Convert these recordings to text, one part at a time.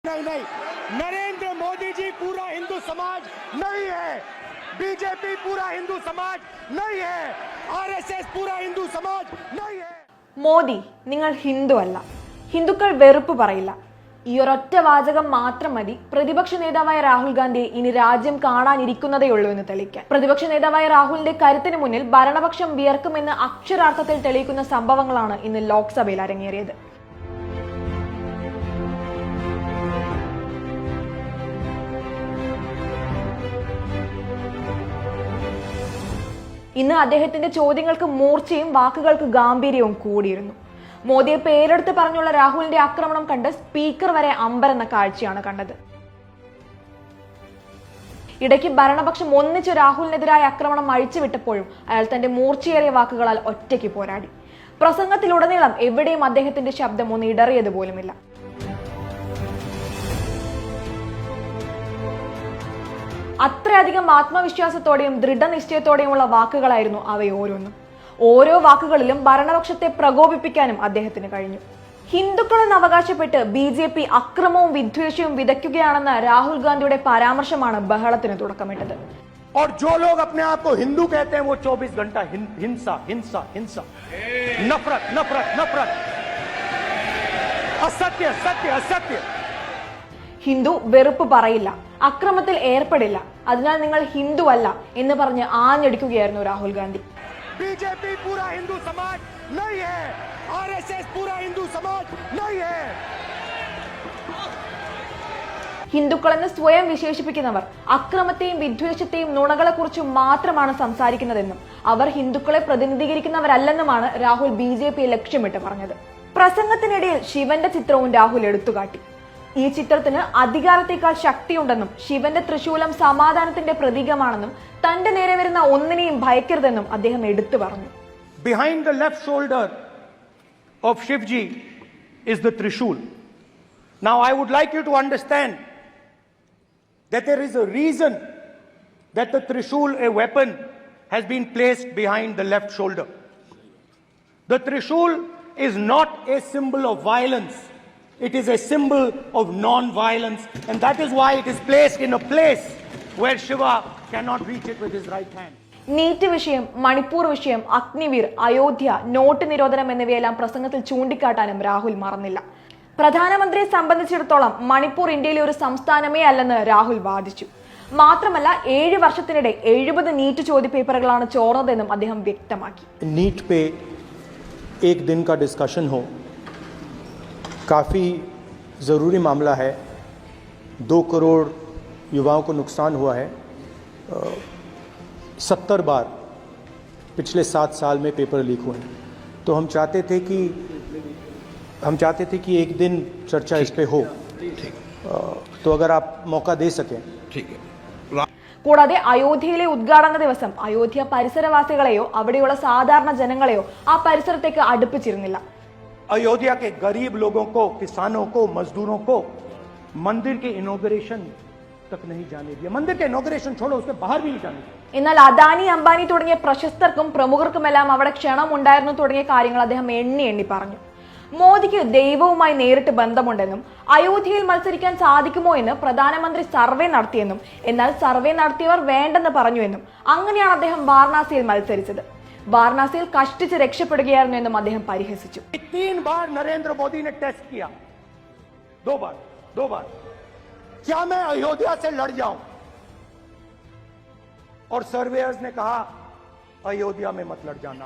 नहीं, नरेंद्र मोदी जी पूरा हिंदू समाज नहीं है, बीजेपी पूरा हिंदू समाज नहीं है, आरएसएस पूरा हिंदू समाज नहीं है. മോദി, നിങ്ങൾ ഹിന്ദു അല്ല. ഹിന്ദുക്കൾ വെറുപ്പ് പറയില്ല. ഈ ഒരൊറ്റ വാചകം മാത്രം മതി പ്രതിപക്ഷ നേതാവായ രാഹുൽ ഗാന്ധിയെ ഇനി രാജ്യം കാണാനിരിക്കുന്നതേയുള്ളൂ എന്ന് തെളിയിക്കാൻ. പ്രതിപക്ഷ നേതാവായ രാഹുലിന്റെ കരുത്തിന് മുന്നിൽ ഭരണപക്ഷം വിയർക്കുമെന്ന് അക്ഷരാർത്ഥത്തിൽ തെളിയിക്കുന്ന സംഭവങ്ങളാണ് ഇന്ന് ലോക്സഭയിൽ അരങ്ങേറിയത്. ഇന്ന് അദ്ദേഹത്തിന്റെ ചോദ്യങ്ങൾക്ക് മൂർച്ചയും വാക്കുകൾക്ക് ഗാംഭീര്യവും കൂടിയിരുന്നു. മോദിയെ പേരെടുത്ത് പറഞ്ഞുള്ള രാഹുലിന്റെ ആക്രമണം കണ്ട് സ്പീക്കർ വരെ അമ്പരന്ന കാഴ്ചയാണ് കണ്ടത്. ഇടയ്ക്ക് ഭരണപക്ഷം ഒന്നിച്ച് രാഹുലിനെതിരായ ആക്രമണം അഴിച്ചുവിട്ടപ്പോഴും അയാൾ തന്റെ മൂർച്ചയേറിയ വാക്കുകളാൽ ഒറ്റയ്ക്ക് പോരാടി. പ്രസംഗത്തിലുടനീളം എവിടെയും അദ്ദേഹത്തിന്റെ ശബ്ദം ഒന്ന് ഇടറിയത് പോലുമില്ല. അത്രയധികം ആത്മവിശ്വാസത്തോടെയും ദൃഢനിശ്ചയത്തോടെയുമുള്ള വാക്കുകളായിരുന്നു അവയോരോന്നും. ഓരോ വാക്കുകളിലും ഭരണപക്ഷത്തെ പ്രകോപിപ്പിക്കാനും അദ്ദേഹത്തിന് കഴിഞ്ഞു. ഹിന്ദുക്കളെന്ന് അവകാശപ്പെട്ട് BJP അക്രമവും വിദ്വേഷവും വിതയ്ക്കുകയാണെന്ന രാഹുൽ ഗാന്ധിയുടെ പരാമർശമാണ് ബഹളത്തിന് തുടക്കമിട്ടത്. और जो लोग अपने आप को हिंदू कहते हैं वो 24 घंटा हिंसा हिंसा हिंसा, नफरत नफरत नफरत, असत्य सत्य असत्य. ഹിന്ദു വെറുപ്പ് പറയില്ല, അക്രമത്തിൽ ഏർപ്പെടില്ല, അതിനാൽ നിങ്ങൾ ഹിന്ദു അല്ല എന്ന് പറഞ്ഞ് ആഞ്ഞടിക്കുകയായിരുന്നു രാഹുൽ ഗാന്ധി. बीजेपी पूरा हिंदू समाज नहीं है, आरएसएस पूरा हिंदू समाज नहीं है. ഹിന്ദുക്കളെന്ന് സ്വയം വിശേഷിപ്പിക്കുന്നവർ അക്രമത്തെയും വിദ്വേഷത്തെയും നുണകളെക്കുറിച്ചും മാത്രമാണ് സംസാരിക്കുന്നതെന്നും അവർ ഹിന്ദുക്കളെ പ്രതിനിധീകരിക്കുന്നവരല്ലെന്നുമാണ് രാഹുൽ BJPയെ ലക്ഷ്യമിട്ട് പറഞ്ഞത്. പ്രസംഗത്തിനിടയിൽ ശിവന്റെ ചിത്രവും രാഹുൽ എടുത്തുകാട്ടി. ഈ ചിത്രത്തിന് അധികാരത്തെക്കാൾ ശക്തിയുണ്ടെന്നും ശിവന്റെ തൃശൂലം സമാധാനത്തിന്റെ പ്രതീകമാണെന്നും തന്റെ നേരെ വരുന്ന ഒന്നിനെയും ഭയക്കരുതെന്നും അദ്ദേഹം എടുത്തു പറഞ്ഞു. Behind the left shoulder of Shivji is the Trishul. Now I would like you to understand that there is a reason that the Trishul, a weapon, has been placed behind the left shoulder. The Trishul is not a symbol of violence. It is a symbol of non-violence, and that is why it is placed in a place where Shiva cannot reach it with his right hand. NEET വിഷയം, മണിപ്പൂർ വിഷയം, Agniveer, Ayodhya, not നിരോധനം എന്നിവയെല്ലാം പ്രസംഗത്തിൽ ചൂണ്ടിക്കാട്ടാനും രാഹുൽ മറന്നില്ല. പ്രധാനമന്ത്രിയെ സംബന്ധിച്ചിടത്തോളം മണിപ്പൂർ ഇന്ത്യയിലെ ഒരു സംസ്ഥാനമേ അല്ലെന്ന് രാഹുൽ വാദിച്ചു. മാത്രമല്ല 7 വർഷത്തിനിടെ 70 നീറ്റ് ചോദ്യപേപ്പറുകളാണ് ചോർന്നതെന്നും അദ്ദേഹം വ്യക്തമാക്കി. नीट पे एक दिन का डिस्कशन हो, काफ़ी ज़रूरी मामला है. 2 करोड़ युवाओं को नुकसान हुआ है. 70 बार पिछले 7 साल में पेपर लीक हुए हैं. तो हम चाहते थे कि एक दिन चर्चा इस पे हो. तो अगर आप मौका दे सकें. കൂടാതെ അയോധ്യയിലെ ഉദ്ഘാടന ദിവസം അയോധ്യ പരിസരവാസികളെയോ അവിടെയുള്ള സാധാരണ ജനങ്ങളെയോ ആ പരിസരത്തേക്ക് അടുപ്പിച്ചിരുന്നില്ല. अयोध्या के गरीब लोगों को, किसानों को, मजदूरों को मंदिर के इनॉग्रेशन तक नहीं जाने दिया. मंदिर के इनॉग्रेशन छोड़ो, उसके बाहर भी नहीं जाने दिया. എന്നാൽ അദാനി, അംബാനി തുടങ്ങിയ പ്രശസ്തർക്കും പ്രമുഖർക്കുമെല്ലാം അവിടെ ക്ഷണം ഉണ്ടായിരുന്നു തുടങ്ങിയ കാര്യങ്ങൾ അദ്ദേഹം എണ്ണി പറഞ്ഞു. മോദിക്ക് ദൈവവുമായി നേരിട്ട് ബന്ധമുണ്ടെന്നും അയോധ്യയിൽ മത്സരിക്കാൻ സാധിക്കുമോ എന്ന് പ്രധാനമന്ത്രി സർവേ നടത്തിയെന്നും എന്നാൽ സർവേ നടത്തിയവർ വേണ്ടെന്ന് പറഞ്ഞുവെന്നും അങ്ങനെയാണ് അദ്ദേഹം വാരണാസിയിൽ മത്സരിച്ചത്. വാരണാസിയിൽ കഷ്ടിച്ച് രക്ഷപ്പെടുകയായിരുന്നു എന്നും അദ്ദേഹം പരിഹസിച്ചു. 3 बार नरेंद्र मोदी ने टेस्ट किया, 2 बार क्या मैं अयोध्या से लड़ जाऊं, और सर्वेयर्स ने कहा अयोध्या में मत लड़ जाना.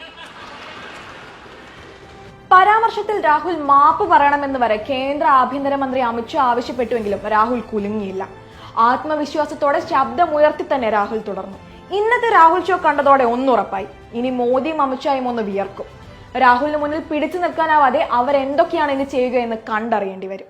പരാമർശത്തിൽ രാഹുൽ മാപ്പ് പറയണമെന്ന് വരെ കേന്ദ്ര ആഭ്യന്തരമന്ത്രി അമിത്ഷാ ആവശ്യപ്പെട്ടുവെങ്കിലും രാഹുൽ കുലുങ്ങിയില്ല. ആത്മവിശ്വാസത്തോടെ ശബ്ദമുയർത്തി തന്നെ രാഹുൽ തുടർന്നു. ഇന്നത്തെ രാഹുൽ ഷോ കണ്ടതോടെ ഒന്നുറപ്പായി, ഇനി മോദിയും അമിത്ഷായും ഒന്ന് വിയർക്കും. രാഹുലിന് മുന്നിൽ പിടിച്ചു നിൽക്കാനാവാതെ അവരെന്തൊക്കെയാണ് ഇനി ചെയ്യുക എന്ന് കണ്ടറിയേണ്ടി വരും.